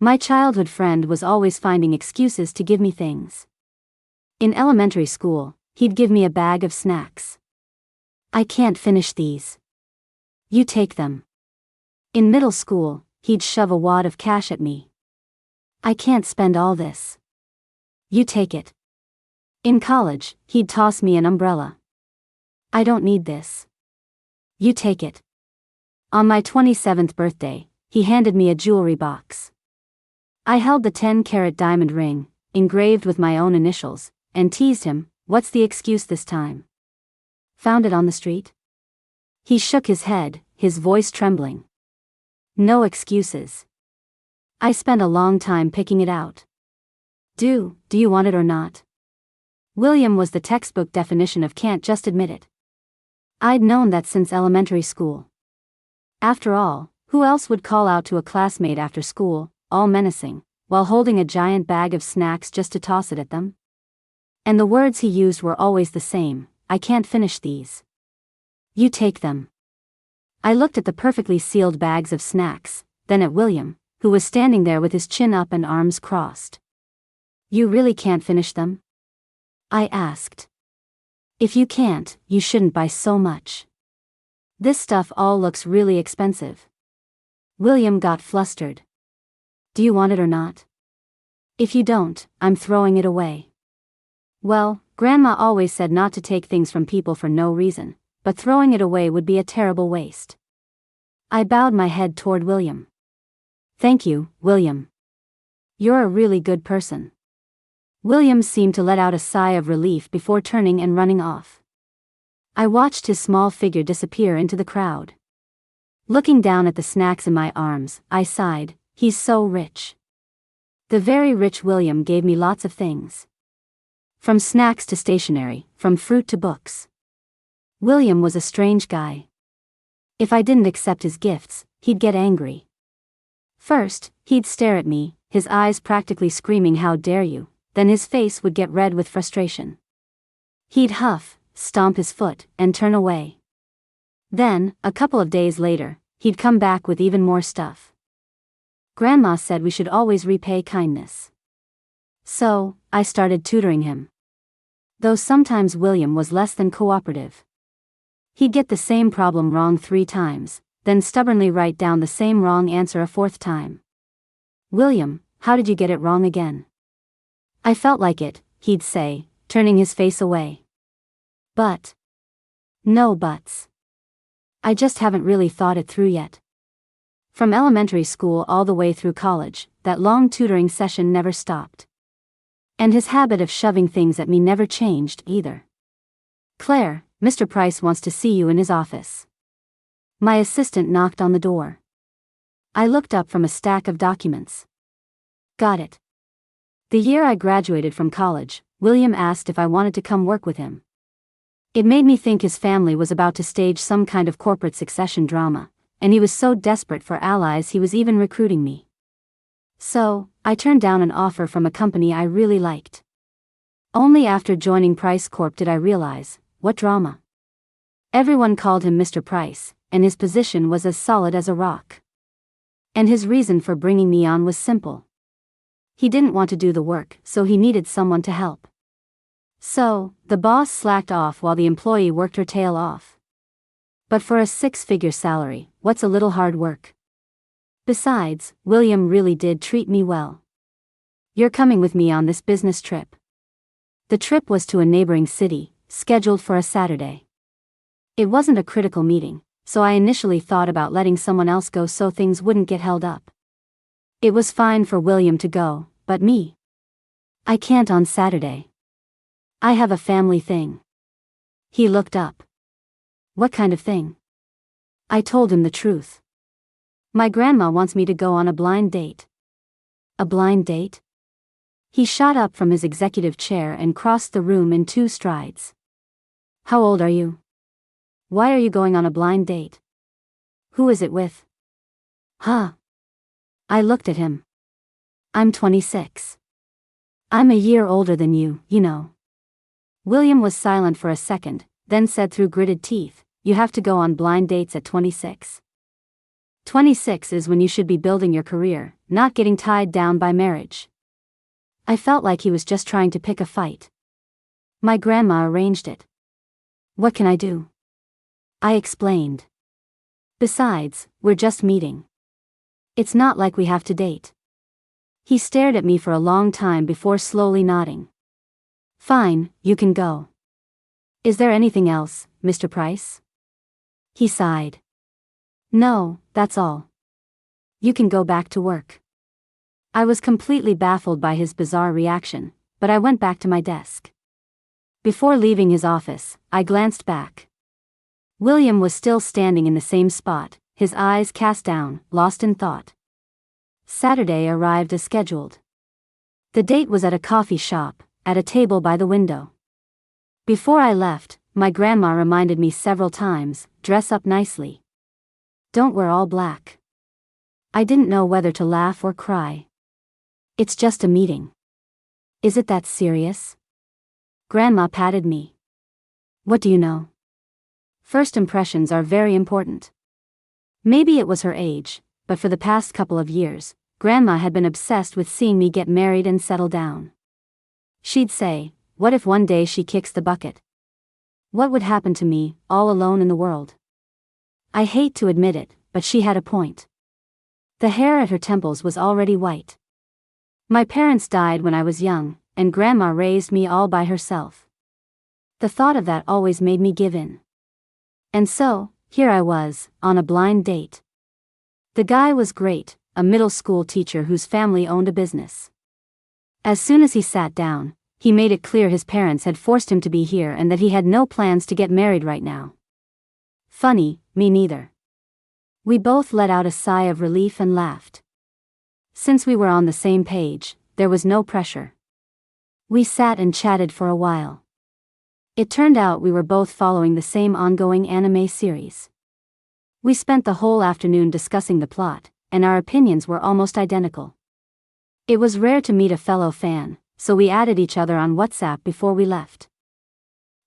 My childhood friend was always finding excuses to give me things. In elementary school, he'd give me a bag of snacks. I can't finish these. You take them. In middle school, he'd shove a wad of cash at me. I can't spend all this. You take it. In college, he'd toss me an umbrella. I don't need this. You take it. On my 27th birthday, he handed me a jewelry box. I held the 10-carat diamond ring, engraved with my own initials, and teased him, "What's the excuse this time? Found it on the street?" He shook his head, his voice trembling. No excuses. I spent a long time picking it out. Do you want it or not? William was the textbook definition of can't just admit it. I'd known that since elementary school. After all, who else would call out to a classmate after school, all menacing, while holding a giant bag of snacks just to toss it at them? And the words he used were always the same: "I can't finish these. You take them." I looked at the perfectly sealed bags of snacks, then at William, who was standing there with his chin up and arms crossed. "You really can't finish them?" I asked. "If you can't, you shouldn't buy so much. This stuff all looks really expensive." William got flustered. "Do you want it or not? If you don't, I'm throwing it away." Well, Grandma always said not to take things from people for no reason, but throwing it away would be a terrible waste. I bowed my head toward William. "Thank you, William. You're a really good person." William seemed to let out a sigh of relief before turning and running off. I watched his small figure disappear into the crowd. Looking down at the snacks in my arms, I sighed, he's so rich. The very rich William gave me lots of things. From snacks to stationery, from fruit to books. William was a strange guy. If I didn't accept his gifts, he'd get angry. First, he'd stare at me, his eyes practically screaming, "How dare you?" Then his face would get red with frustration. He'd huff, stomp his foot, and turn away. Then, a couple of days later, he'd come back with even more stuff. Grandma said we should always repay kindness. So, I started tutoring him. Though sometimes William was less than cooperative. He'd get the same problem wrong 3 times, then stubbornly write down the same wrong answer a 4th time. "William, how did you get it wrong again?" "I felt like it," he'd say, turning his face away. "But. No buts. I just haven't really thought it through yet." From elementary school all the way through college, that long tutoring session never stopped. And his habit of shoving things at me never changed, either. "Claire, Mr. Price wants to see you in his office." My assistant knocked on the door. I looked up from a stack of documents. Got it. The year I graduated from college, William asked if I wanted to come work with him. It made me think his family was about to stage some kind of corporate succession drama, and he was so desperate for allies he was even recruiting me. So, I turned down an offer from a company I really liked. Only after joining Price Corp did I realize, what drama. Everyone called him Mr. Price, and his position was as solid as a rock. And his reason for bringing me on was simple. He didn't want to do the work, so he needed someone to help. So, the boss slacked off while the employee worked her tail off. But for a 6-figure salary, what's a little hard work? Besides, William really did treat me well. "You're coming with me on this business trip." The trip was to a neighboring city, scheduled for a Saturday. It wasn't a critical meeting, so I initially thought about letting someone else go so things wouldn't get held up. It was fine for William to go, but me? "I can't on Saturday. I have a family thing." He looked up. "What kind of thing?" I told him the truth. "My grandma wants me to go on a blind date." "A blind date?" He shot up from his executive chair and crossed the room in 2 strides. "How old are you? Why are you going on a blind date? Who is it with?" "Huh?" I looked at him. "I'm 26. I'm a year older than you know." William was silent for a second, then said through gritted teeth, "You have to go on blind dates at 26. 26 is when you should be building your career, not getting tied down by marriage. I felt like he was just trying to pick a fight. My grandma arranged it. What can I do? I explained. Besides, we're just meeting. It's not like we have to date. He stared at me for a long time before slowly nodding. Fine, you can go. Is there anything else, Mr. Price? He sighed. No, that's all. You can go back to work. I was completely baffled by his bizarre reaction, but I went back to my desk. Before leaving his office, I glanced back. William was still standing in the same spot, his eyes cast down, lost in thought. Saturday arrived as scheduled. The date was at a coffee shop, at a table by the window. Before I left, my grandma reminded me several times, dress up nicely. Don't wear all black. I didn't know whether to laugh or cry. It's just a meeting. Is it that serious? Grandma patted me. What do you know? First impressions are very important. Maybe it was her age, but for the past couple of years, Grandma had been obsessed with seeing me get married and settle down. She'd say, what if one day she kicks the bucket? What would happen to me, all alone in the world? I hate to admit it, but she had a point. The hair at her temples was already white. My parents died when I was young, and Grandma raised me all by herself. The thought of that always made me give in. And so, here I was, on a blind date. The guy was great, a middle school teacher whose family owned a business. As soon as he sat down, he made it clear his parents had forced him to be here and that he had no plans to get married right now. Funny, me neither. We both let out a sigh of relief and laughed. Since we were on the same page, there was no pressure. We sat and chatted for a while. It turned out we were both following the same ongoing anime series. We spent the whole afternoon discussing the plot, and our opinions were almost identical. It was rare to meet a fellow fan, so we added each other on WhatsApp before we left.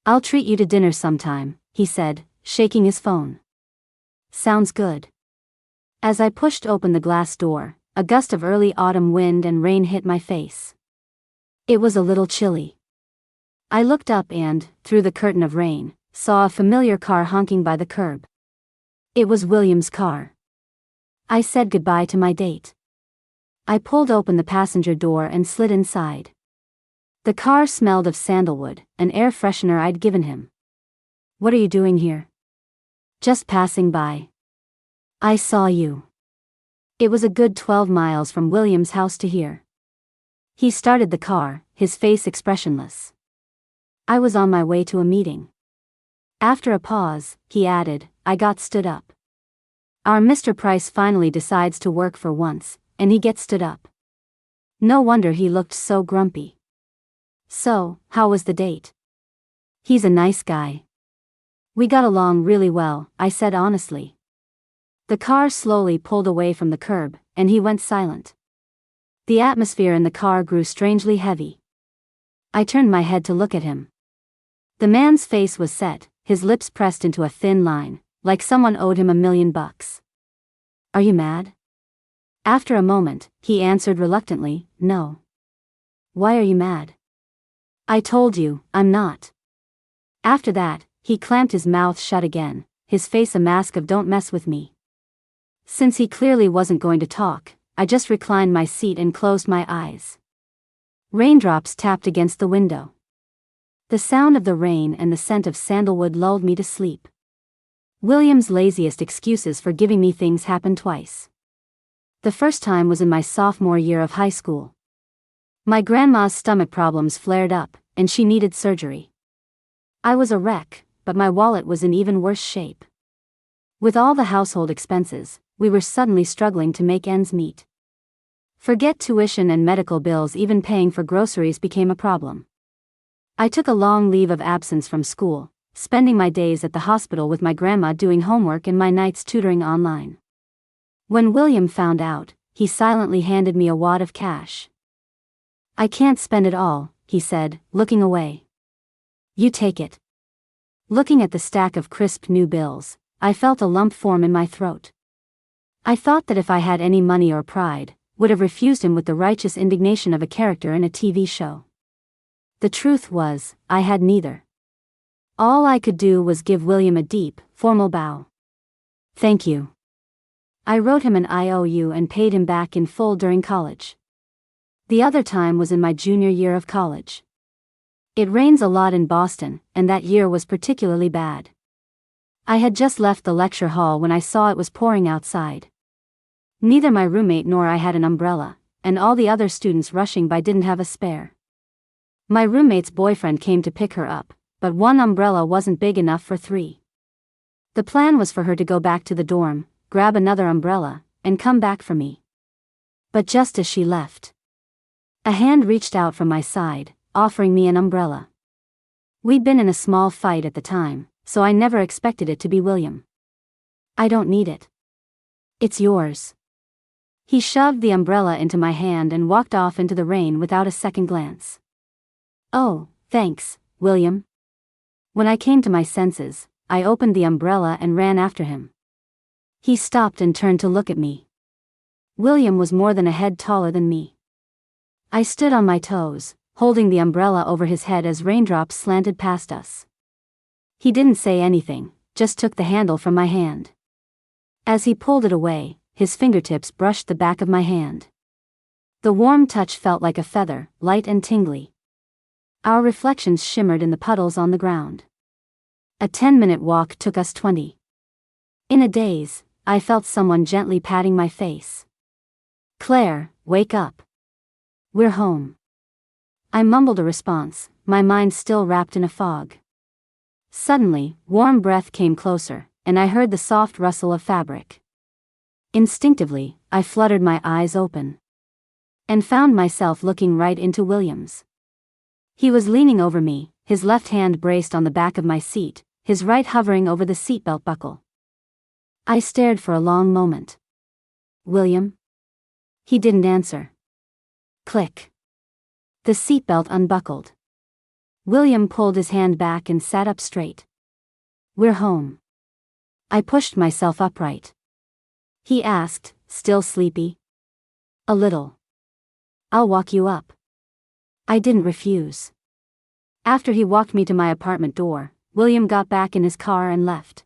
I'll treat you to dinner sometime, he said, shaking his phone. Sounds good. As I pushed open the glass door, a gust of early autumn wind and rain hit my face. It was a little chilly. I looked up and, through the curtain of rain, saw a familiar car honking by the curb. It was William's car. I said goodbye to my date. I pulled open the passenger door and slid inside. The car smelled of sandalwood, an air freshener I'd given him. What are you doing here? Just passing by. I saw you. It was a good 12 miles from William's house to here. He started the car, his face expressionless. I was on my way to a meeting. After a pause, he added, I got stood up. Our Mr. Price finally decides to work for once, and he gets stood up. No wonder he looked so grumpy. So, how was the date? He's a nice guy. We got along really well, I said honestly. The car slowly pulled away from the curb, and he went silent. The atmosphere in the car grew strangely heavy. I turned my head to look at him. The man's face was set, his lips pressed into a thin line, like someone owed him $1 million. Are you mad? After a moment, he answered reluctantly, no. Why are you mad? I told you, I'm not. After that, he clamped his mouth shut again, his face a mask of don't mess with me. Since he clearly wasn't going to talk, I just reclined my seat and closed my eyes. Raindrops tapped against the window. The sound of the rain and the scent of sandalwood lulled me to sleep. William's laziest excuses for giving me things happened twice. The first time was in my sophomore year of high school. My grandma's stomach problems flared up, and she needed surgery. I was a wreck, but my wallet was in even worse shape. With all the household expenses, we were suddenly struggling to make ends meet. Forget tuition and medical bills, even paying for groceries became a problem. I took a long leave of absence from school, spending my days at the hospital with my grandma doing homework and my nights tutoring online. When William found out, he silently handed me a wad of cash. I can't spend it all, he said, looking away. You take it. Looking at the stack of crisp new bills, I felt a lump form in my throat. I thought that if I had any money or pride, would have refused him with the righteous indignation of a character in a TV show. The truth was, I had neither. All I could do was give William a deep, formal bow. Thank you. I wrote him an IOU and paid him back in full during college. The other time was in my junior year of college. It rains a lot in Boston, and that year was particularly bad. I had just left the lecture hall when I saw it was pouring outside. Neither my roommate nor I had an umbrella, and all the other students rushing by didn't have a spare. My roommate's boyfriend came to pick her up, but one umbrella wasn't big enough for 3. The plan was for her to go back to the dorm, grab another umbrella, and come back for me. But just as she left, a hand reached out from my side, offering me an umbrella. We'd been in a small fight at the time, so I never expected it to be William. I don't need it. It's yours. He shoved the umbrella into my hand and walked off into the rain without a second glance. Oh, thanks, William. When I came to my senses, I opened the umbrella and ran after him. He stopped and turned to look at me. William was more than a head taller than me. I stood on my toes, holding the umbrella over his head as raindrops slanted past us. He didn't say anything, just took the handle from my hand. As he pulled it away, his fingertips brushed the back of my hand. The warm touch felt like a feather, light and tingly. Our reflections shimmered in the puddles on the ground. A 10-minute walk took us 20. In a daze, I felt someone gently patting my face. Claire, wake up. We're home. I mumbled a response, my mind still wrapped in a fog. Suddenly, warm breath came closer, and I heard the soft rustle of fabric. Instinctively, I fluttered my eyes open. And found myself looking right into William's. He was leaning over me, his left hand braced on the back of my seat, his right hovering over the seatbelt buckle. I stared for a long moment. William? He didn't answer. Click. The seatbelt unbuckled. William pulled his hand back and sat up straight. We're home. I pushed myself upright. He asked, still sleepy. A little. I'll walk you up. I didn't refuse. After he walked me to my apartment door, William got back in his car and left.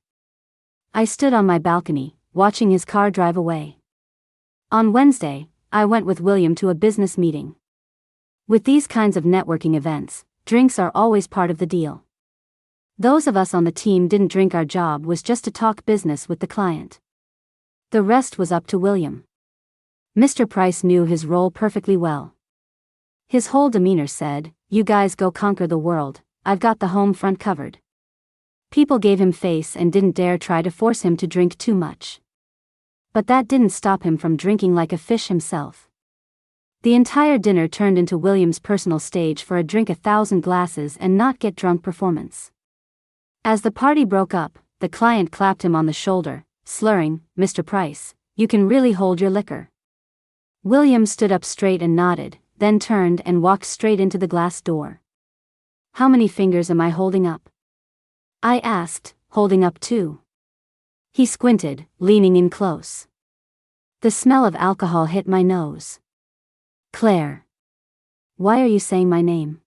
I stood on my balcony, watching his car drive away. On Wednesday, I went with William to a business meeting. With these kinds of networking events, drinks are always part of the deal. Those of us on the team didn't drink. Our job was just to talk business with the client. The rest was up to William. Mr. Price knew his role perfectly well. His whole demeanor said, "You guys go conquer the world, I've got the home front covered." People gave him face and didn't dare try to force him to drink too much. But that didn't stop him from drinking like a fish himself. The entire dinner turned into William's personal stage for a drink 1,000 glasses and not get drunk performance. As the party broke up, the client clapped him on the shoulder, slurring, "Mr. Price, you can really hold your liquor." William stood up straight and nodded, then turned and walked straight into the glass door. "How many fingers am I holding up?" I asked, holding up 2. He squinted, leaning in close. The smell of alcohol hit my nose. "Claire. Why are you saying my name?"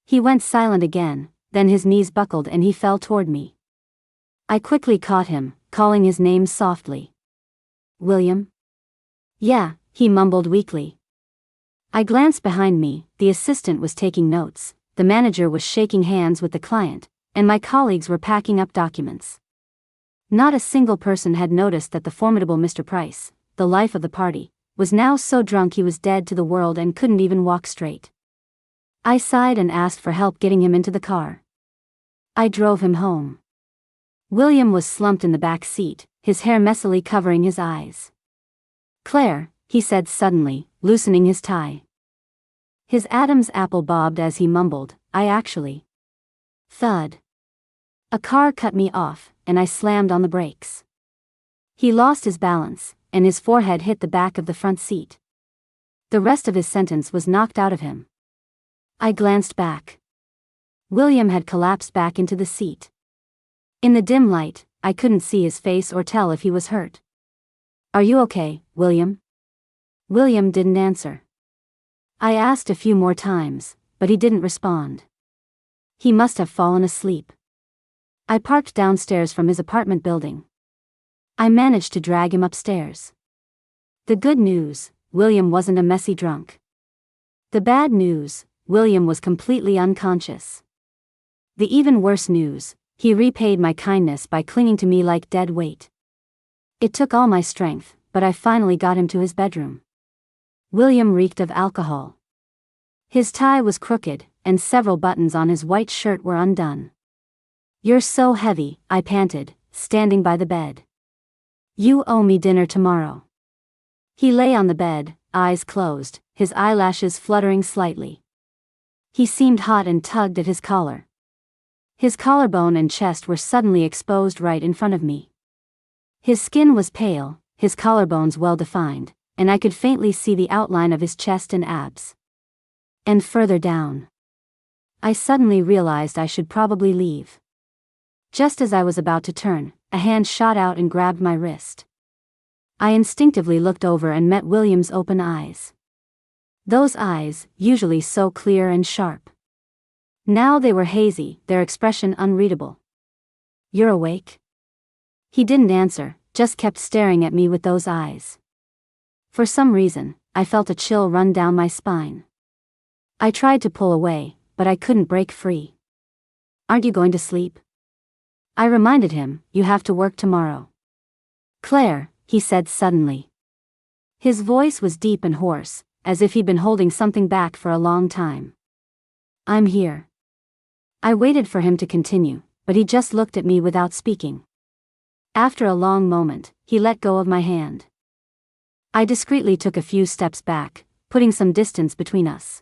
He went silent again, then his knees buckled and he fell toward me. I quickly caught him, calling his name softly. "William?" "Yeah," he mumbled weakly. I glanced behind me, the assistant was taking notes, the manager was shaking hands with the client, and my colleagues were packing up documents. Not a single person had noticed that the formidable Mr. Price, the life of the party, was now so drunk he was dead to the world and couldn't even walk straight. I sighed and asked for help getting him into the car. I drove him home. William was slumped in the back seat, his hair messily covering his eyes. "Claire," he said suddenly, loosening his tie. His Adam's apple bobbed as he mumbled, "I actually..." Thud. A car cut me off, and I slammed on the brakes. He lost his balance, and his forehead hit the back of the front seat. The rest of his sentence was knocked out of him. I glanced back. William had collapsed back into the seat. In the dim light, I couldn't see his face or tell if he was hurt. "Are you okay, William?" William didn't answer. I asked a few more times, but he didn't respond. He must have fallen asleep. I parked downstairs from his apartment building. I managed to drag him upstairs. The good news, William wasn't a messy drunk. The bad news, William was completely unconscious. The even worse news, he repaid my kindness by clinging to me like dead weight. It took all my strength, but I finally got him to his bedroom. William reeked of alcohol. His tie was crooked, and several buttons on his white shirt were undone. "You're so heavy," I panted, standing by the bed. "You owe me dinner tomorrow." He lay on the bed, eyes closed, his eyelashes fluttering slightly. He seemed hot and tugged at his collar. His collarbone and chest were suddenly exposed right in front of me. His skin was pale, his collarbones well defined, and I could faintly see the outline of his chest and abs. And further down. I suddenly realized I should probably leave. Just as I was about to turn, a hand shot out and grabbed my wrist. I instinctively looked over and met William's open eyes. Those eyes, usually so clear and sharp. Now they were hazy, their expression unreadable. "You're awake?" He didn't answer, just kept staring at me with those eyes. For some reason, I felt a chill run down my spine. I tried to pull away, but I couldn't break free. "Aren't you going to sleep?" I reminded him, "You have to work tomorrow." "Claire," he said suddenly. His voice was deep and hoarse, as if he'd been holding something back for a long time. "I'm here." I waited for him to continue, but he just looked at me without speaking. After a long moment, he let go of my hand. I discreetly took a few steps back, putting some distance between us.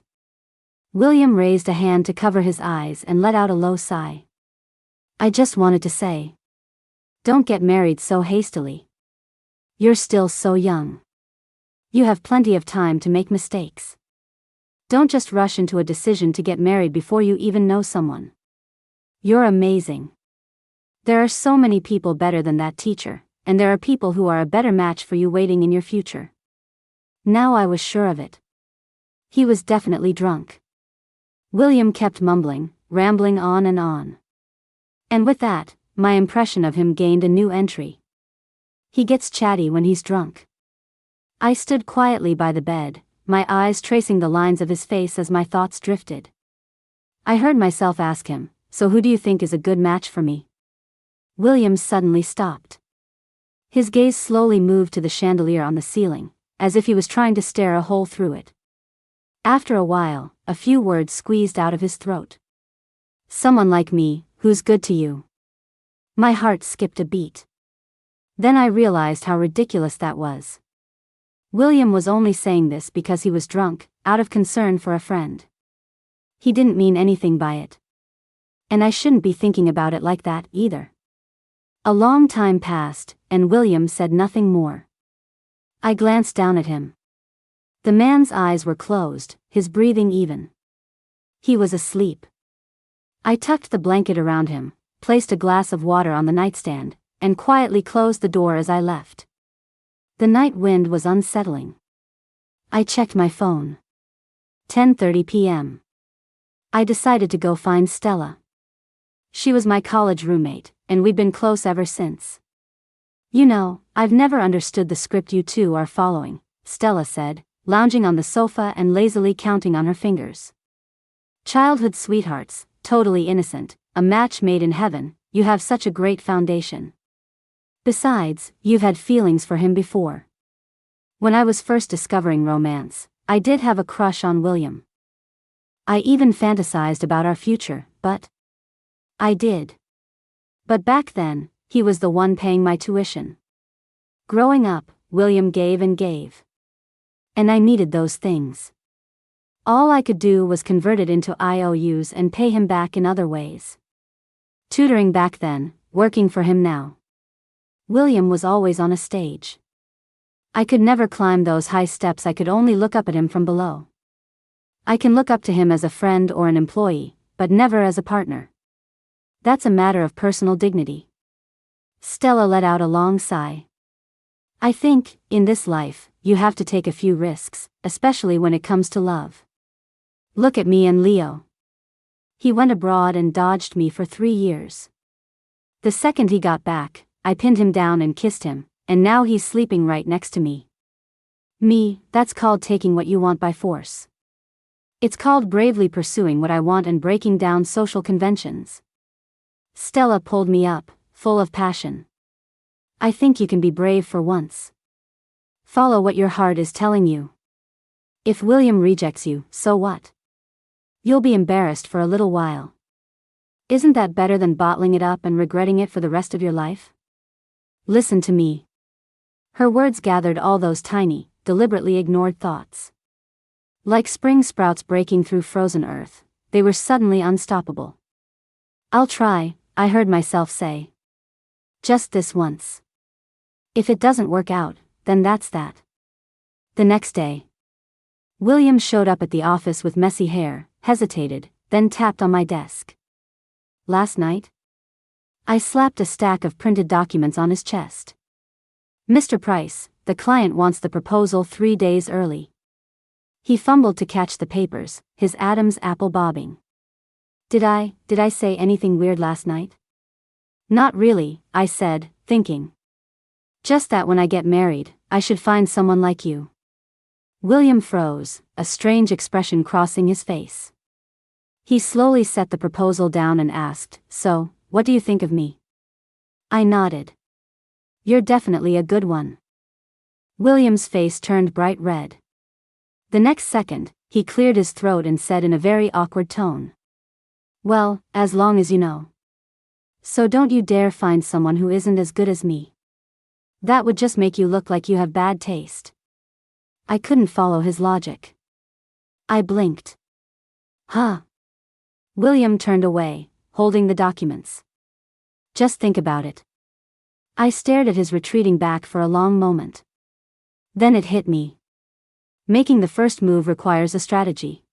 William raised a hand to cover his eyes and let out a low sigh. "I just wanted to say, don't get married so hastily. You're still so young. You have plenty of time to make mistakes. Don't just rush into a decision to get married before you even know someone. You're amazing. There are so many people better than that teacher, and there are people who are a better match for you waiting in your future." Now I was sure of it. He was definitely drunk. William kept mumbling, rambling on and on. And with that, my impression of him gained a new entry. He gets chatty when he's drunk. I stood quietly by the bed, my eyes tracing the lines of his face as my thoughts drifted. I heard myself ask him, "So who do you think is a good match for me?" William suddenly stopped. His gaze slowly moved to the chandelier on the ceiling, as if he was trying to stare a hole through it. After a while, a few words squeezed out of his throat. "Someone like me, who's good to you." My heart skipped a beat. Then I realized how ridiculous that was. William was only saying this because he was drunk, out of concern for a friend. He didn't mean anything by it. And I shouldn't be thinking about it like that, either. A long time passed, and William said nothing more. I glanced down at him. The man's eyes were closed, his breathing even. He was asleep. I tucked the blanket around him, placed a glass of water on the nightstand, and quietly closed the door as I left. The night wind was unsettling. I checked my phone. 10:30 p.m. I decided to go find Stella. She was my college roommate, and we'd been close ever since. "You know, I've never understood the script you two are following," Stella said, lounging on the sofa and lazily counting on her fingers. "Childhood sweethearts, totally innocent, a match made in heaven, you have such a great foundation. Besides, you've had feelings for him before." When I was first discovering romance, I did have a crush on William. I even fantasized about our future, but back then, he was the one paying my tuition. Growing up, William gave and gave. And I needed those things. All I could do was convert it into IOUs and pay him back in other ways. Tutoring back then, working for him now. William was always on a stage. I could never climb those high steps, I could only look up at him from below. I can look up to him as a friend or an employee, but never as a partner. That's a matter of personal dignity. Stella let out a long sigh. "I think, in this life, you have to take a few risks, especially when it comes to love. Look at me and Leo. He went abroad and dodged me for 3 years. The second he got back, I pinned him down and kissed him, and now he's sleeping right next to me. That's called taking what you want by force. It's called bravely pursuing what I want and breaking down social conventions. Stella pulled me up, full of passion. I think you can be brave for once. Follow what your heart is telling you. If William rejects you, so what? You'll be embarrassed for a little while. Isn't that better than bottling it up and regretting it for the rest of your life? Listen to me. Her words gathered all those tiny, deliberately ignored thoughts. Like spring sprouts breaking through frozen earth, they were suddenly unstoppable. I'll try, I heard myself say. Just this once. If it doesn't work out, then that's that. The next day, William showed up at the office with messy hair, hesitated, then tapped on my desk. Last night? I slapped a stack of printed documents on his chest. Mr. Price, the client wants the proposal 3 days early. He fumbled to catch the papers, his Adam's apple bobbing. Did I say anything weird last night? Not really, I said, thinking. Just that when I get married, I should find someone like you. William froze, a strange expression crossing his face. He slowly set the proposal down and asked, "So, what do you think of me?" I nodded. "You're definitely a good one." William's face turned bright red. The next second, he cleared his throat and said in a very awkward tone, "Well, as long as you know. So don't you dare find someone who isn't as good as me. That would just make you look like you have bad taste." I couldn't follow his logic. I blinked. Huh? William turned away, holding the documents. Just think about it. I stared at his retreating back for a long moment. Then it hit me. Making the first move requires a strategy.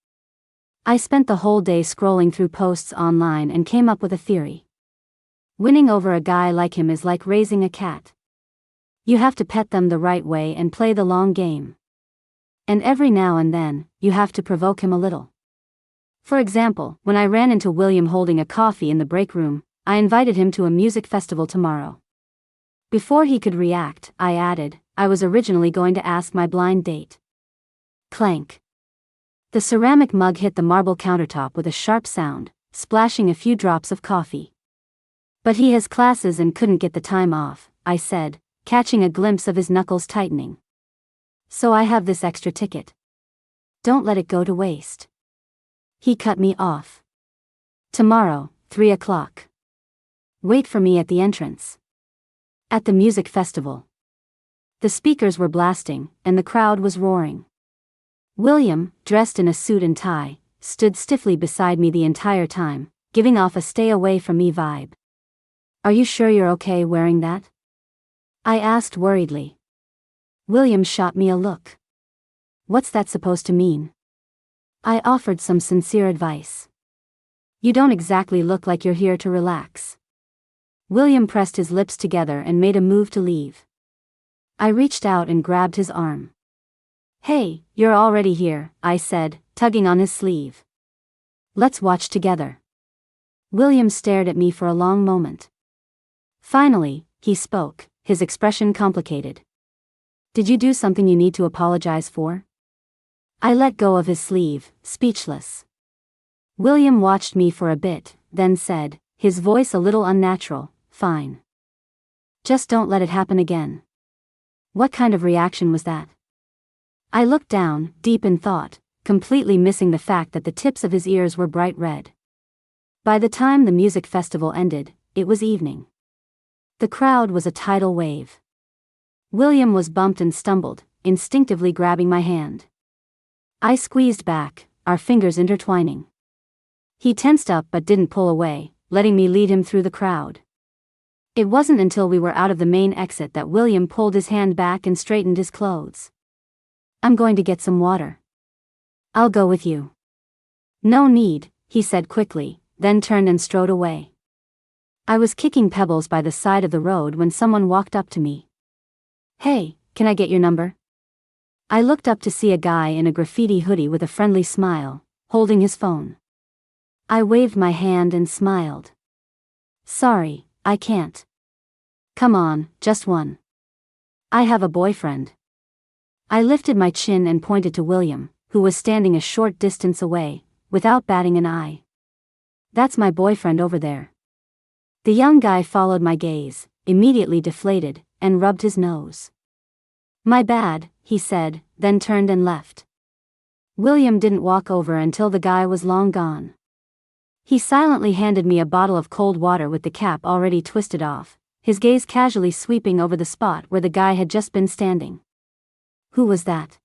I spent the whole day scrolling through posts online and came up with a theory. Winning over a guy like him is like raising a cat. You have to pet them the right way and play the long game. And every now and then, you have to provoke him a little. For example, when I ran into William holding a coffee in the break room, I invited him to a music festival tomorrow. Before he could react, I added, I was originally going to ask my blind date. Clank. The ceramic mug hit the marble countertop with a sharp sound, splashing a few drops of coffee. But he has classes and couldn't get the time off, I said, catching a glimpse of his knuckles tightening. So I have this extra ticket. Don't let it go to waste. He cut me off. Tomorrow, 3 o'clock. Wait for me at the entrance. At the music festival. The speakers were blasting, and the crowd was roaring. William, dressed in a suit and tie, stood stiffly beside me the entire time, giving off a stay away from me vibe. Are you sure you're okay wearing that? I asked worriedly. William shot me a look. What's that supposed to mean? I offered some sincere advice. You don't exactly look like you're here to relax. William pressed his lips together and made a move to leave. I reached out and grabbed his arm. Hey, you're already here, I said, tugging on his sleeve. Let's watch together. William stared at me for a long moment. Finally, he spoke, his expression complicated. Did you do something you need to apologize for? I let go of his sleeve, speechless. William watched me for a bit, then said, his voice a little unnatural, fine. Just don't let it happen again. What kind of reaction was that? I looked down, deep in thought, completely missing the fact that the tips of his ears were bright red. By the time the music festival ended, it was evening. The crowd was a tidal wave. William was bumped and stumbled, instinctively grabbing my hand. I squeezed back, our fingers intertwining. He tensed up but didn't pull away, letting me lead him through the crowd. It wasn't until we were out of the main exit that William pulled his hand back and straightened his clothes. I'm going to get some water. I'll go with you. No need, he said quickly, then turned and strode away. I was kicking pebbles by the side of the road when someone walked up to me. Hey, can I get your number? I looked up to see a guy in a graffiti hoodie with a friendly smile, holding his phone. I waved my hand and smiled. Sorry, I can't. Come on, just one. I have a boyfriend. I lifted my chin and pointed to William, who was standing a short distance away, without batting an eye. That's my boyfriend over there. The young guy followed my gaze, immediately deflated, and rubbed his nose. My bad, he said, then turned and left. William didn't walk over until the guy was long gone. He silently handed me a bottle of cold water with the cap already twisted off, his gaze casually sweeping over the spot where the guy had just been standing. Who was that?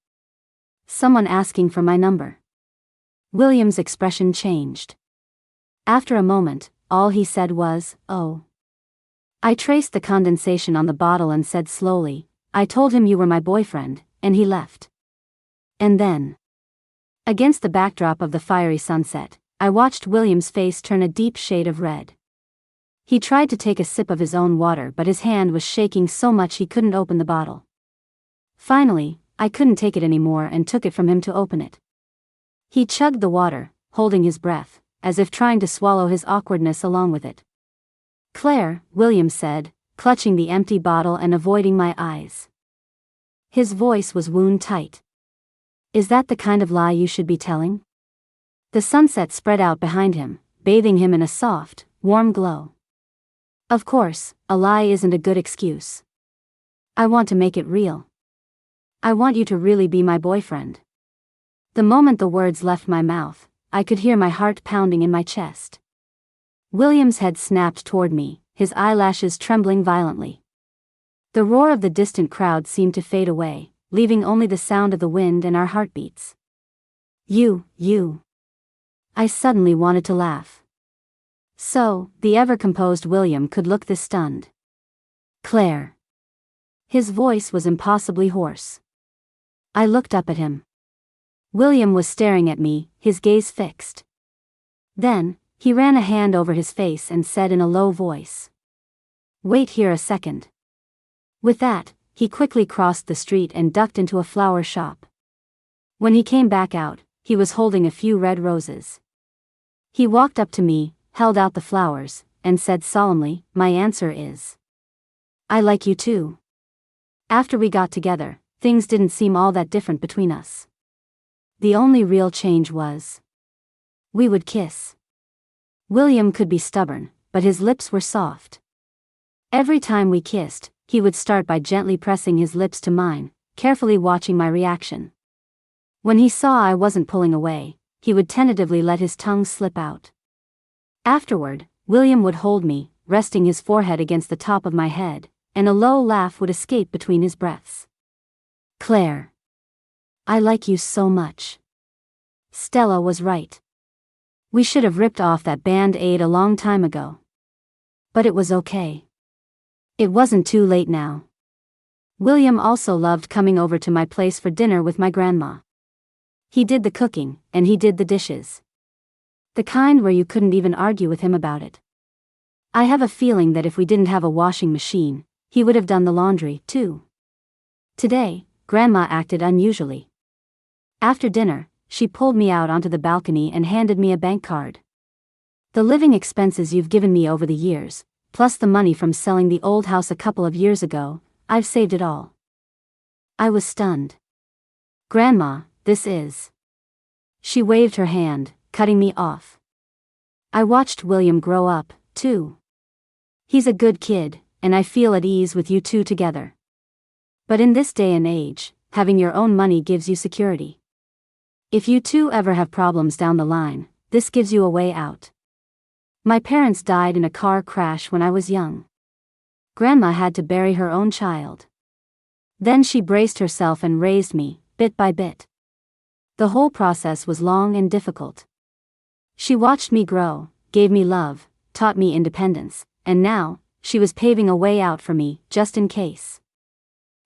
Someone asking for my number. William's expression changed. After a moment, all he said was, "Oh." I traced the condensation on the bottle and said slowly, "I told him you were my boyfriend, and he left." And then, against the backdrop of the fiery sunset, I watched William's face turn a deep shade of red. He tried to take a sip of his own water, but his hand was shaking so much he couldn't open the bottle. Finally, I couldn't take it anymore and took it from him to open it. He chugged the water, holding his breath, as if trying to swallow his awkwardness along with it. "Claire," William said, clutching the empty bottle and avoiding my eyes. His voice was wound tight. "Is that the kind of lie you should be telling?" The sunset spread out behind him, bathing him in a soft, warm glow. Of course, a lie isn't a good excuse. I want to make it real. I want you to really be my boyfriend. The moment the words left my mouth, I could hear my heart pounding in my chest. William's head snapped toward me, his eyelashes trembling violently. The roar of the distant crowd seemed to fade away, leaving only the sound of the wind and our heartbeats. You. I suddenly wanted to laugh. So, the ever-composed William could look this stunned. "Claire." His voice was impossibly hoarse. I looked up at him. William was staring at me, his gaze fixed. Then, he ran a hand over his face and said in a low voice, "Wait here a second." With that, he quickly crossed the street and ducked into a flower shop. When he came back out, he was holding a few red roses. He walked up to me, held out the flowers, and said solemnly, "My answer is, I like you too." After we got together, things didn't seem all that different between us. The only real change was, we would kiss. William could be stubborn, but his lips were soft. Every time we kissed, he would start by gently pressing his lips to mine, carefully watching my reaction. When he saw I wasn't pulling away, he would tentatively let his tongue slip out. Afterward, William would hold me, resting his forehead against the top of my head, and a low laugh would escape between his breaths. "Claire, I like you so much." Stella was right. We should have ripped off that Band-Aid a long time ago. But it was okay. It wasn't too late now. William also loved coming over to my place for dinner with my grandma. He did the cooking, and he did the dishes. The kind where you couldn't even argue with him about it. I have a feeling that if we didn't have a washing machine, he would have done the laundry, too. Today, Grandma acted unusually. After dinner, she pulled me out onto the balcony and handed me a bank card. "The living expenses you've given me over the years, plus the money from selling the old house a couple of years ago, I've saved it all." I was stunned. "Grandma, this is..." She waved her hand, cutting me off. I watched William grow up, too. He's a good kid, and I feel at ease with you two together. But in this day and age, having your own money gives you security. If you two ever have problems down the line, this gives you a way out. My parents died in a car crash when I was young. Grandma had to bury her own child. Then she braced herself and raised me, bit by bit. The whole process was long and difficult. She watched me grow, gave me love, taught me independence, and now, she was paving a way out for me, just in case.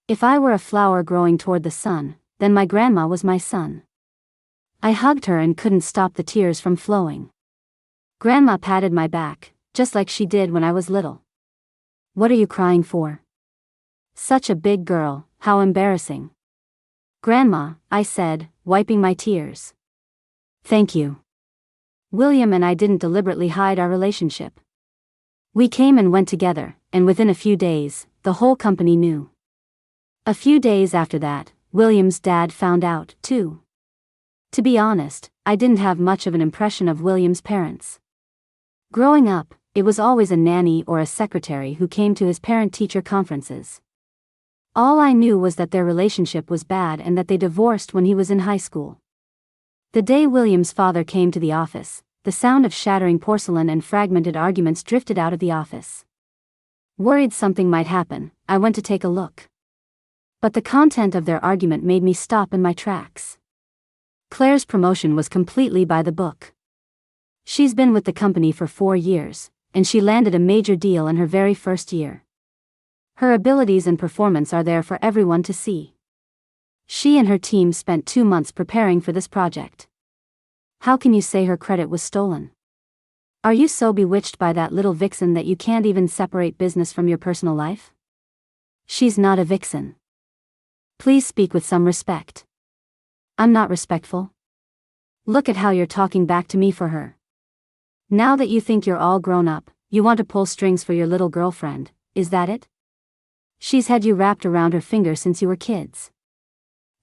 If I were a flower growing toward the sun, then my grandma was my sun. I hugged her and couldn't stop the tears from flowing. Grandma patted my back, just like she did when I was little. "What are you crying for? Such a big girl, how embarrassing." Grandma, I said, wiping my tears. Thank you. William and I didn't deliberately hide our relationship. We came and went together, and within a few days, the whole company knew. A few days after that, William's dad found out, too. To be honest, I didn't have much of an impression of William's parents. Growing up, it was always a nanny or a secretary who came to his parent-teacher conferences. All I knew was that their relationship was bad and that they divorced when he was in high school. The day William's father came to the office, the sound of shattering porcelain and fragmented arguments drifted out of the office. Worried something might happen, I went to take a look. But the content of their argument made me stop in my tracks. Claire's promotion was completely by the book. She's been with the company for 4 years, and she landed a major deal in her very first year. Her abilities and performance are there for everyone to see. She and her team spent 2 months preparing for this project. How can you say her credit was stolen? Are you so bewitched by that little vixen that you can't even separate business from your personal life? She's not a vixen. Please speak with some respect. I'm not respectful. Look at how you're talking back to me for her. Now that you think you're all grown up, you want to pull strings for your little girlfriend, is that it? She's had you wrapped around her finger since you were kids.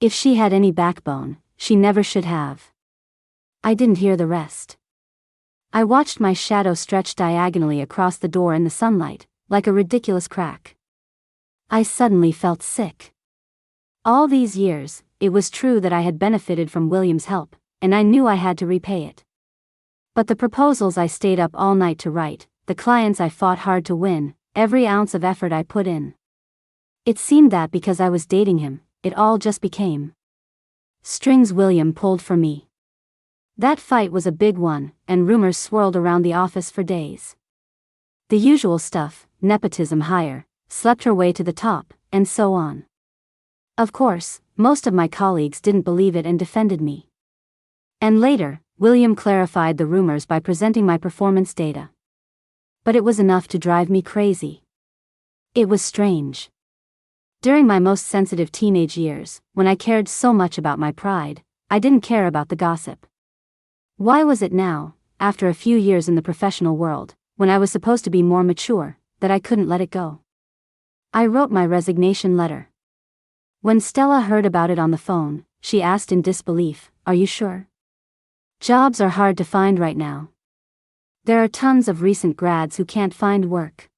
If she had any backbone, she never should have. I didn't hear the rest. I watched my shadow stretch diagonally across the door in the sunlight, like a ridiculous crack. I suddenly felt sick. All these years, it was true that I had benefited from William's help, and I knew I had to repay it. But the proposals I stayed up all night to write, the clients I fought hard to win, every ounce of effort I put in. It seemed that because I was dating him, it all just became strings William pulled for me. That fight was a big one, and rumors swirled around the office for days. The usual stuff, nepotism hire, slept her way to the top, and so on. Of course, most of my colleagues didn't believe it and defended me. And later, William clarified the rumors by presenting my performance data. But it was enough to drive me crazy. It was strange. During my most sensitive teenage years, when I cared so much about my pride, I didn't care about the gossip. Why was it now, after a few years in the professional world, when I was supposed to be more mature, that I couldn't let it go? I wrote my resignation letter. When Stella heard about it on the phone, she asked in disbelief, "Are you sure? Jobs are hard to find right now. There are tons of recent grads who can't find work.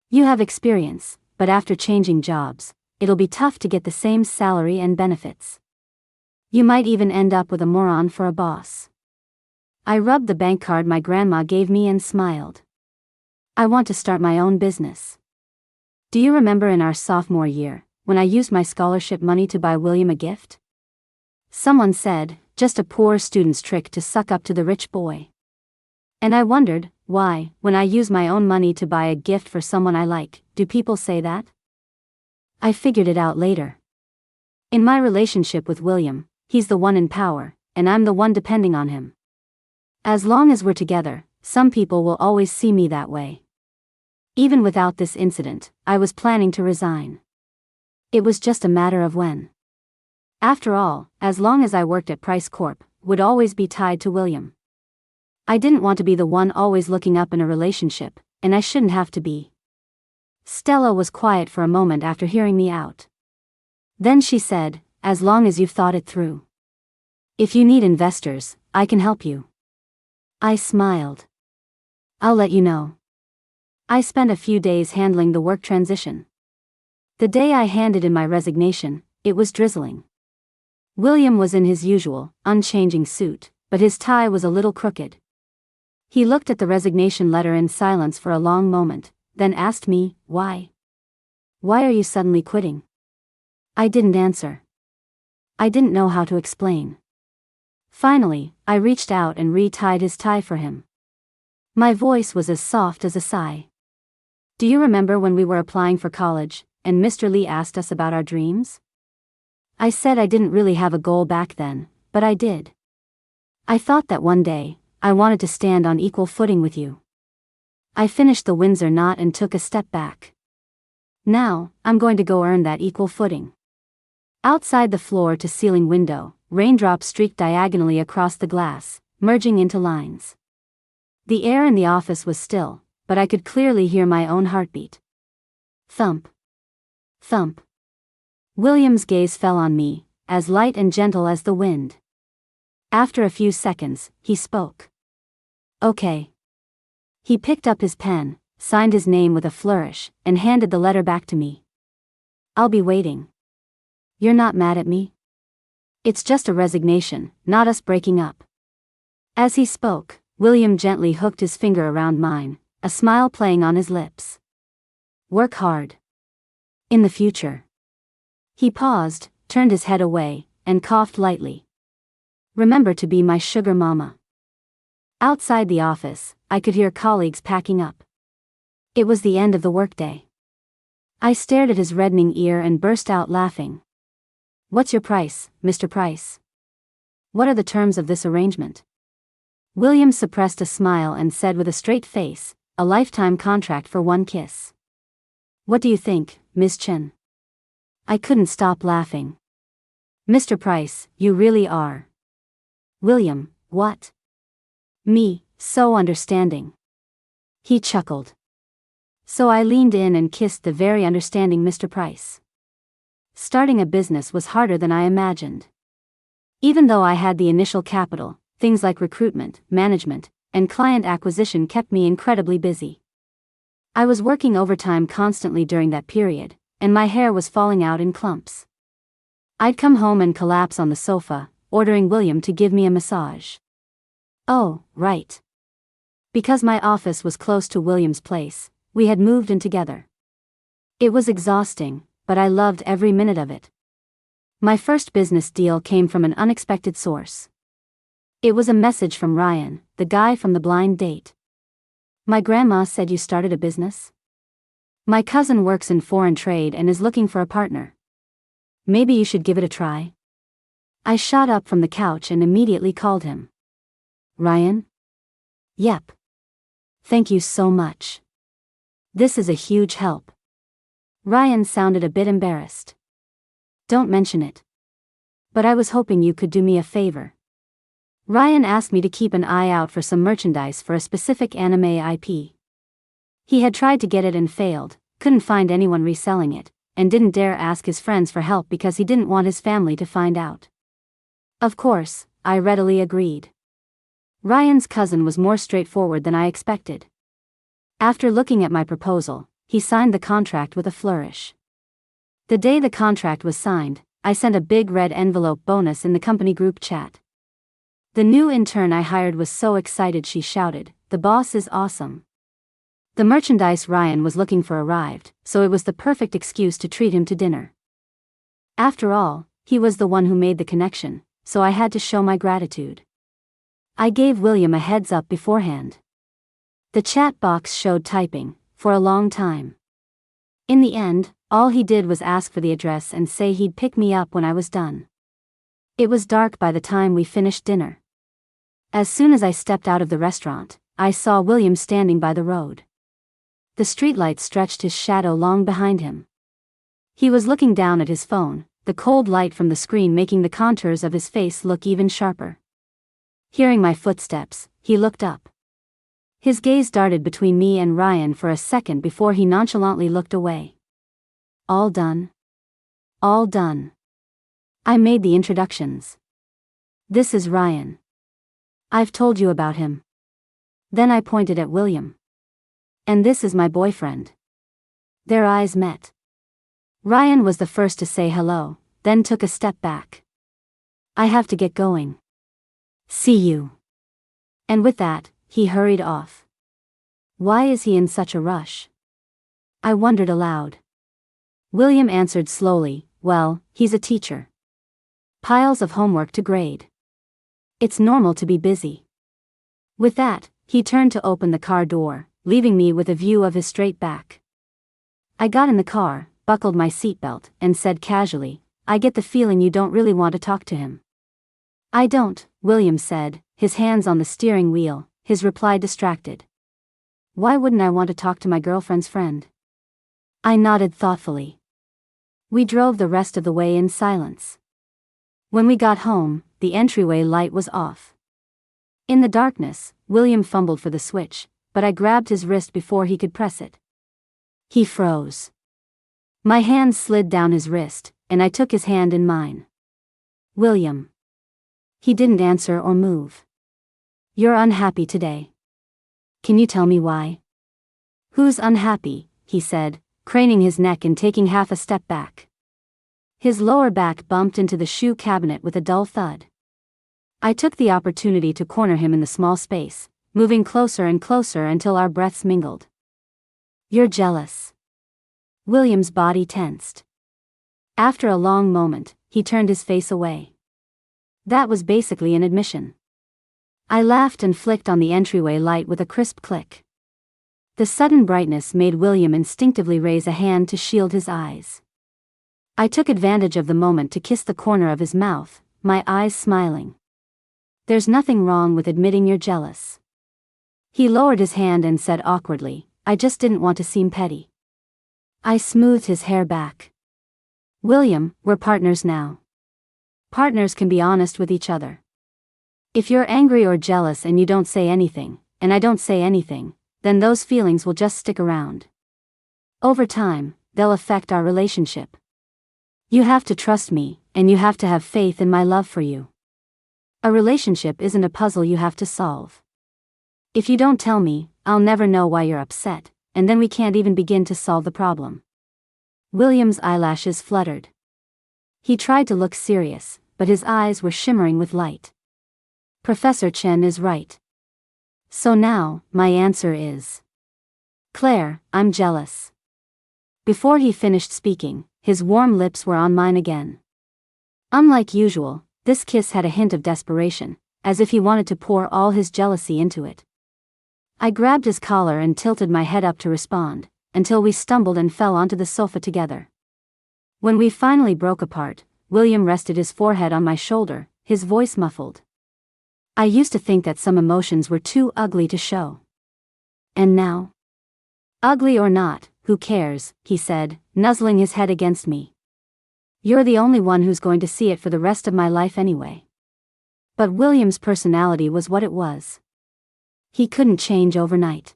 You have experience, but after changing jobs, it'll be tough to get the same salary and benefits. You might even end up with a moron for a boss." I rubbed the bank card my grandma gave me and smiled. I want to start my own business. Do you remember in our sophomore year, when I used my scholarship money to buy William a gift? Someone said, just a poor student's trick to suck up to the rich boy. And I wondered, why, when I use my own money to buy a gift for someone I like, do people say that? I figured it out later. In my relationship with William, he's the one in power, and I'm the one depending on him. As long as we're together, some people will always see me that way. Even without this incident, I was planning to resign. It was just a matter of when. After all, as long as I worked at Price Corp, would always be tied to William. I didn't want to be the one always looking up in a relationship, and I shouldn't have to be. Stella was quiet for a moment after hearing me out. Then she said, "As long as you've thought it through. If you need investors, I can help you." I smiled. "I'll let you know." I spent a few days handling the work transition. The day I handed in my resignation, it was drizzling. William was in his usual, unchanging suit, but his tie was a little crooked. He looked at the resignation letter in silence for a long moment, then asked me, "Why? Why are you suddenly quitting?" I didn't answer. I didn't know how to explain. Finally, I reached out and re-tied his tie for him. My voice was as soft as a sigh. "Do you remember when we were applying for college, and Mr. Lee asked us about our dreams?" I said I didn't really have a goal back then, but I did. I thought that one day, I wanted to stand on equal footing with you. I finished the Windsor knot and took a step back. Now, I'm going to go earn that equal footing. Outside the floor-to-ceiling window, raindrops streaked diagonally across the glass, merging into lines. The air in the office was still, but I could clearly hear my own heartbeat. Thump. Thump. William's gaze fell on me, as light and gentle as the wind. After a few seconds, he spoke. Okay. He picked up his pen, signed his name with a flourish, and handed the letter back to me. I'll be waiting. You're not mad at me? It's just a resignation, not us breaking up. As he spoke, William gently hooked his finger around mine, a smile playing on his lips. Work hard. In the future. He paused, turned his head away, and coughed lightly. Remember to be my sugar mama. Outside the office, I could hear colleagues packing up. It was the end of the workday. I stared at his reddening ear and burst out laughing. What's your price, Mr. Price? What are the terms of this arrangement? William suppressed a smile and said with a straight face, a lifetime contract for one kiss. What do you think, Ms. Chen? I couldn't stop laughing. Mr. Price, you really are. William, what? Me, so understanding. He chuckled. So I leaned in and kissed the very understanding Mr. Price. Starting a business was harder than I imagined. Even though I had the initial capital, things like recruitment, management, and client acquisition kept me incredibly busy. I was working overtime constantly during that period, and my hair was falling out in clumps. I'd come home and collapse on the sofa, ordering William to give me a massage. Oh, right. Because my office was close to William's place, we had moved in together. It was exhausting, but I loved every minute of it. My first business deal came from an unexpected source. It was a message from Ryan, the guy from the blind date. My grandma said you started a business? My cousin works in foreign trade and is looking for a partner. Maybe you should give it a try. I shot up from the couch and immediately called him. Ryan? Yep. Thank you so much. This is a huge help. Ryan sounded a bit embarrassed. Don't mention it. But I was hoping you could do me a favor. Ryan asked me to keep an eye out for some merchandise for a specific anime IP. He had tried to get it and failed, couldn't find anyone reselling it, and didn't dare ask his friends for help because he didn't want his family to find out. Of course, I readily agreed. Ryan's cousin was more straightforward than I expected. After looking at my proposal, he signed the contract with a flourish. The day the contract was signed, I sent a big red envelope bonus in the company group chat. The new intern I hired was so excited she shouted, "The boss is awesome." The merchandise Ryan was looking for arrived, so it was the perfect excuse to treat him to dinner. After all, he was the one who made the connection, so I had to show my gratitude. I gave William a heads up beforehand. The chat box showed typing, for a long time. In the end, all he did was ask for the address and say he'd pick me up when I was done. It was dark by the time we finished dinner. As soon as I stepped out of the restaurant, I saw William standing by the road. The streetlight stretched his shadow long behind him. He was looking down at his phone, the cold light from the screen making the contours of his face look even sharper. Hearing my footsteps, he looked up. His gaze darted between me and Ryan for a second before he nonchalantly looked away. All done? All done. I made the introductions. This is Ryan. I've told you about him. Then I pointed at William. And this is my boyfriend. Their eyes met. Ryan was the first to say hello, then took a step back. I have to get going. See you. And with that, he hurried off. Why is he in such a rush? I wondered aloud. William answered slowly, well, he's a teacher. Piles of homework to grade. It's normal to be busy. With that, he turned to open the car door, leaving me with a view of his straight back. I got in the car, buckled my seatbelt, and said casually, I get the feeling you don't really want to talk to him. I don't, William said, his hands on the steering wheel, his reply distracted. Why wouldn't I want to talk to my girlfriend's friend? I nodded thoughtfully. We drove the rest of the way in silence. When we got home, the entryway light was off. In the darkness, William fumbled for the switch, but I grabbed his wrist before he could press it. He froze. My hand slid down his wrist, and I took his hand in mine. William. He didn't answer or move. You're unhappy today. Can you tell me why? Who's unhappy? He said, craning his neck and taking half a step back. His lower back bumped into the shoe cabinet with a dull thud. I took the opportunity to corner him in the small space, moving closer and closer until our breaths mingled. You're jealous. William's body tensed. After a long moment, he turned his face away. That was basically an admission. I laughed and flicked on the entryway light with a crisp click. The sudden brightness made William instinctively raise a hand to shield his eyes. I took advantage of the moment to kiss the corner of his mouth, my eyes smiling. There's nothing wrong with admitting you're jealous. He lowered his hand and said awkwardly, I just didn't want to seem petty. I smoothed his hair back. William, we're partners now. Partners can be honest with each other. If you're angry or jealous and you don't say anything, and I don't say anything, then those feelings will just stick around. Over time, they'll affect our relationship. You have to trust me, and you have to have faith in my love for you. A relationship isn't a puzzle you have to solve. If you don't tell me, I'll never know why you're upset, and then we can't even begin to solve the problem. William's eyelashes fluttered. He tried to look serious, but his eyes were shimmering with light. Professor Chen is right. So now, my answer is. Claire, I'm jealous. Before he finished speaking, his warm lips were on mine again. Unlike usual, this kiss had a hint of desperation, as if he wanted to pour all his jealousy into it. I grabbed his collar and tilted my head up to respond, until we stumbled and fell onto the sofa together. When we finally broke apart, William rested his forehead on my shoulder, his voice muffled. I used to think that some emotions were too ugly to show. And now? Ugly or not, who cares, he said, nuzzling his head against me. You're the only one who's going to see it for the rest of my life anyway. But William's personality was what it was. He couldn't change overnight.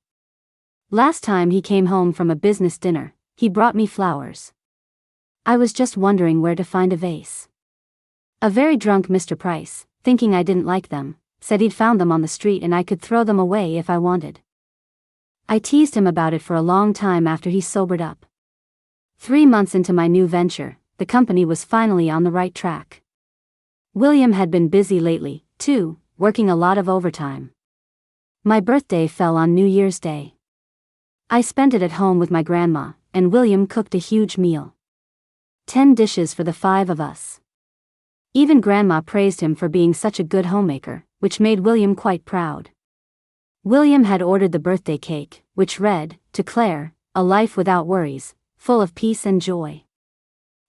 Last time he came home from a business dinner, he brought me flowers. I was just wondering where to find a vase. A very drunk Mr. Price, thinking I didn't like them, said he'd found them on the street and I could throw them away if I wanted. I teased him about it for a long time after he sobered up. 3 months into my new venture, the company was finally on the right track. William had been busy lately, too, working a lot of overtime. My birthday fell on New Year's Day. I spent it at home with my grandma, and William cooked a huge meal. 10 dishes for the 5 of us. Even Grandma praised him for being such a good homemaker, which made William quite proud. William had ordered the birthday cake, which read, "To Claire, a life without worries, full of peace and joy."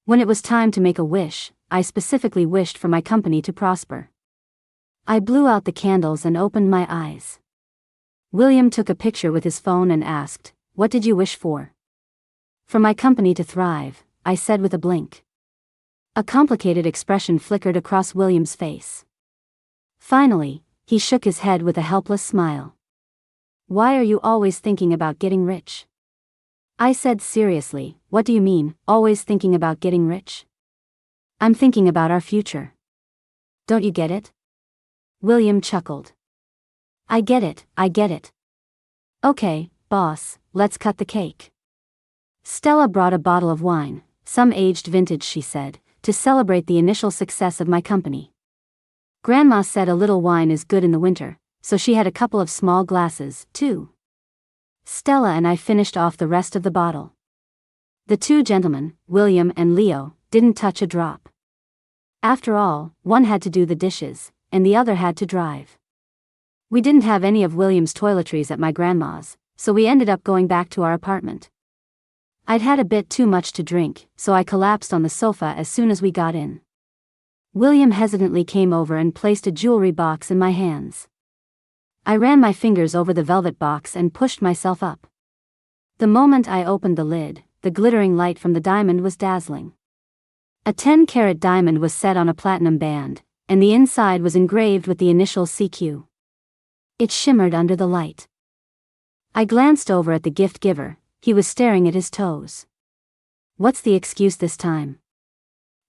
When it was time to make a wish, I specifically wished for my company to prosper. I blew out the candles and opened my eyes. William took a picture with his phone and asked, "What did you wish for?" "For my company to thrive," I said with a blink. A complicated expression flickered across William's face. Finally, he shook his head with a helpless smile. "Why are you always thinking about getting rich?" I said seriously, "What do you mean, always thinking about getting rich?" "I'm thinking about our future." "Don't you get it?" William chuckled. I get it, I get it. Okay, boss, let's cut the cake." Stella brought a bottle of wine, some aged vintage she said, to celebrate the initial success of my company. Grandma said a little wine is good in the winter, so she had a couple of small glasses, too. Stella and I finished off the rest of the bottle. The 2 gentlemen, William and Leo, didn't touch a drop. After all, one had to do the dishes, and the other had to drive. We didn't have any of William's toiletries at my grandma's, so we ended up going back to our apartment. I'd had a bit too much to drink, so I collapsed on the sofa as soon as we got in. William hesitantly came over and placed a jewelry box in my hands. I ran my fingers over the velvet box and pushed myself up. The moment I opened the lid, the glittering light from the diamond was dazzling. A 10-carat diamond was set on a platinum band, and the inside was engraved with the initial CQ. It shimmered under the light. I glanced over at the gift giver. He was staring at his toes. "What's the excuse this time?"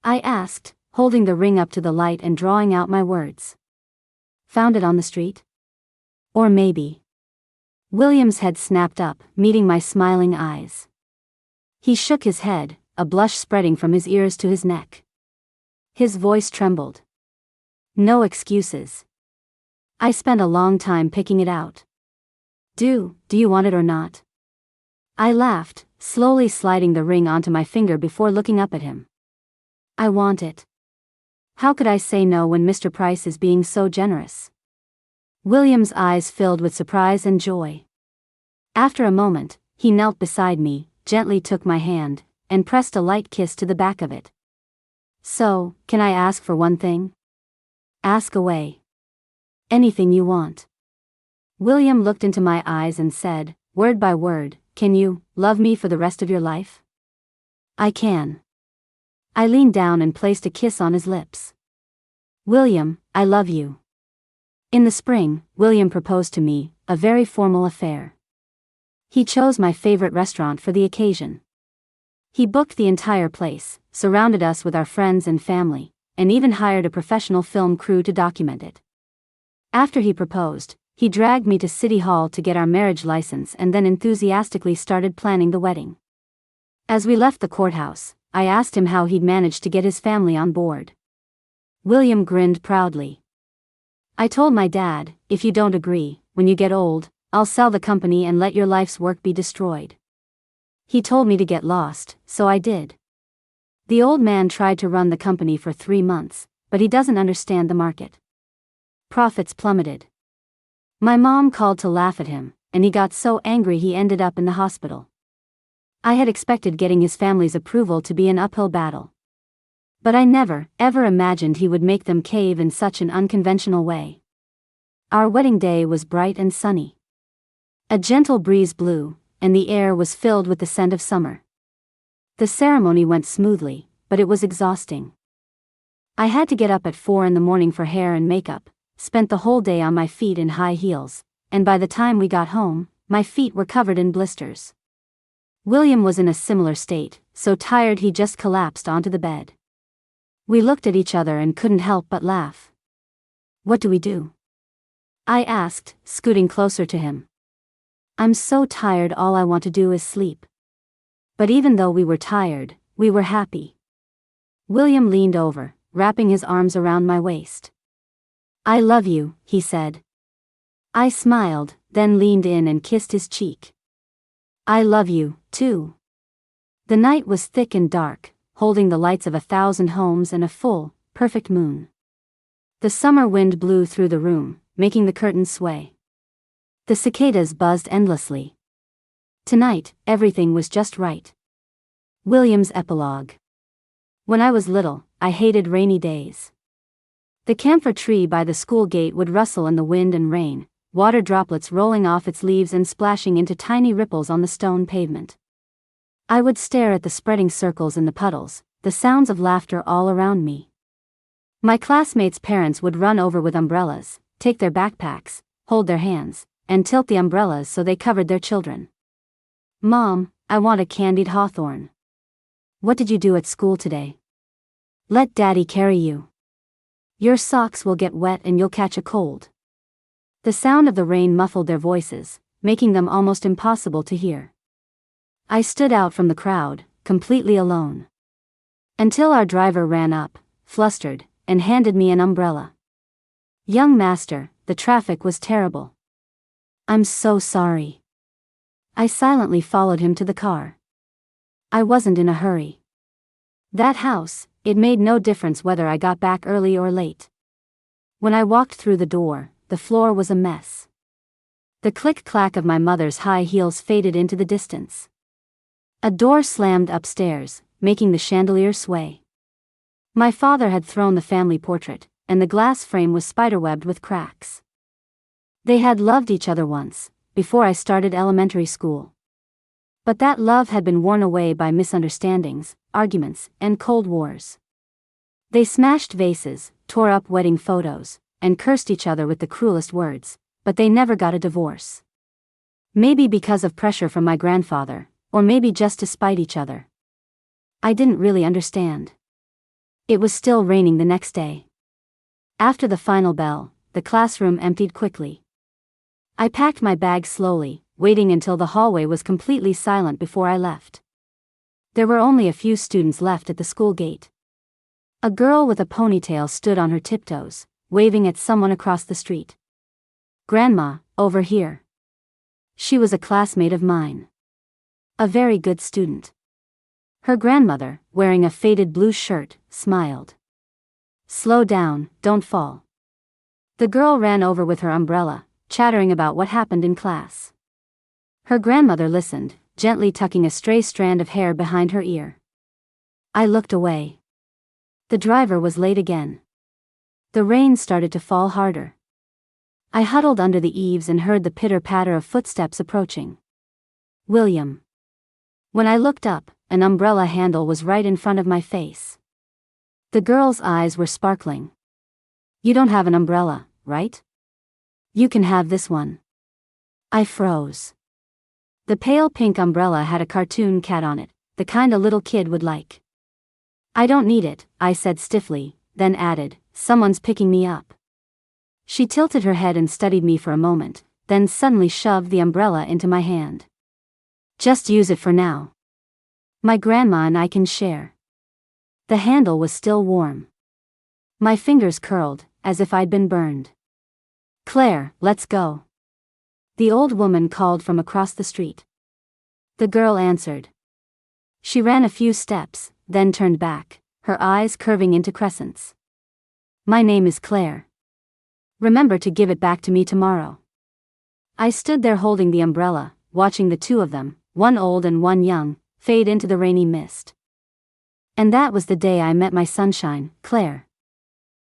I asked, holding the ring up to the light and drawing out my words. "Found it on the street? Or maybe." William's head snapped up, meeting my smiling eyes. He shook his head, a blush spreading from his ears to his neck. His voice trembled. "No excuses. I spent a long time picking it out. Do you want it or not?" I laughed, slowly sliding the ring onto my finger before looking up at him. "I want it." How could I say no when Mr. Price is being so generous? William's eyes filled with surprise and joy. After a moment, he knelt beside me, gently took my hand, and pressed a light kiss to the back of it. "So, can I ask for one thing?" "Ask away. Anything you want." William looked into my eyes and said, word by word, "Can you love me for the rest of your life?" "I can." I leaned down and placed a kiss on his lips. "William, I love you." In the spring, William proposed to me, a very formal affair. He chose my favorite restaurant for the occasion. He booked the entire place, surrounded us with our friends and family, and even hired a professional film crew to document it. After he proposed, he dragged me to City Hall to get our marriage license and then enthusiastically started planning the wedding. As we left the courthouse, I asked him how he'd managed to get his family on board. William grinned proudly. "I told my dad, if you don't agree, when you get old, I'll sell the company and let your life's work be destroyed." He told me to get lost, so I did. The old man tried to run the company for 3 months, but he doesn't understand the market. Profits plummeted. My mom called to laugh at him, and he got so angry he ended up in the hospital. I had expected getting his family's approval to be an uphill battle. But I never, ever imagined he would make them cave in such an unconventional way. Our wedding day was bright and sunny. A gentle breeze blew, and the air was filled with the scent of summer. The ceremony went smoothly, but it was exhausting. I had to get up at 4 in the morning for hair and makeup, spent the whole day on my feet in high heels, and by the time we got home, my feet were covered in blisters. William was in a similar state, so tired he just collapsed onto the bed. We looked at each other and couldn't help but laugh. "What do we do?" I asked, scooting closer to him. "I'm so tired, all I want to do is sleep." But even though we were tired, we were happy. William leaned over, wrapping his arms around my waist. "I love you," he said. I smiled, then leaned in and kissed his cheek. "I love you, too." The night was thick and dark, holding the lights of 1,000 homes and a full, perfect moon. The summer wind blew through the room, making the curtains sway. The cicadas buzzed endlessly. Tonight, everything was just right. William's epilogue. When I was little, I hated rainy days. The camphor tree by the school gate would rustle in the wind and rain, water droplets rolling off its leaves and splashing into tiny ripples on the stone pavement. I would stare at the spreading circles in the puddles, the sounds of laughter all around me. My classmates' parents would run over with umbrellas, take their backpacks, hold their hands, and tilt the umbrellas so they covered their children. "Mom, I want a candied hawthorn." "What did you do at school today?" "Let Daddy carry you." "Your socks will get wet and you'll catch a cold." The sound of the rain muffled their voices, making them almost impossible to hear. I stood out from the crowd, completely alone. Until our driver ran up, flustered, and handed me an umbrella. "Young master, the traffic was terrible." "I'm so sorry." I silently followed him to the car. I wasn't in a hurry. That house, it made no difference whether I got back early or late. When I walked through the door, the floor was a mess. The click-clack of my mother's high heels faded into the distance. A door slammed upstairs, making the chandelier sway. My father had thrown the family portrait, and the glass frame was spiderwebbed with cracks. They had loved each other once, before I started elementary school. But that love had been worn away by misunderstandings, arguments, and cold wars. They smashed vases, tore up wedding photos, and cursed each other with the cruelest words, but they never got a divorce. Maybe because of pressure from my grandfather, or maybe just to spite each other. I didn't really understand. It was still raining the next day. After the final bell, the classroom emptied quickly. I packed my bag slowly, waiting until the hallway was completely silent before I left. There were only a few students left at the school gate. A girl with a ponytail stood on her tiptoes, waving at someone across the street. "Grandma, over here." She was a classmate of mine. A very good student. Her grandmother, wearing a faded blue shirt, smiled. "Slow down, don't fall." The girl ran over with her umbrella, chattering about what happened in class. Her grandmother listened, gently tucking a stray strand of hair behind her ear. I looked away. The driver was late again. The rain started to fall harder. I huddled under the eaves and heard the pitter-patter of footsteps approaching. William. When I looked up, an umbrella handle was right in front of my face. The girl's eyes were sparkling. "You don't have an umbrella, right? You can have this one." I froze. The pale pink umbrella had a cartoon cat on it, the kind a little kid would like. "I don't need it," I said stiffly, then added, "Someone's picking me up." She tilted her head and studied me for a moment, then suddenly shoved the umbrella into my hand. "Just use it for now. My grandma and I can share." The handle was still warm. My fingers curled, as if I'd been burned. "Claire, let's go." The old woman called from across the street. The girl answered. She ran a few steps, then turned back, her eyes curving into crescents. "My name is Claire. Remember to give it back to me tomorrow." I stood there holding the umbrella, watching the two of them, one old and one young, fade into the rainy mist. And that was the day I met my sunshine, Claire.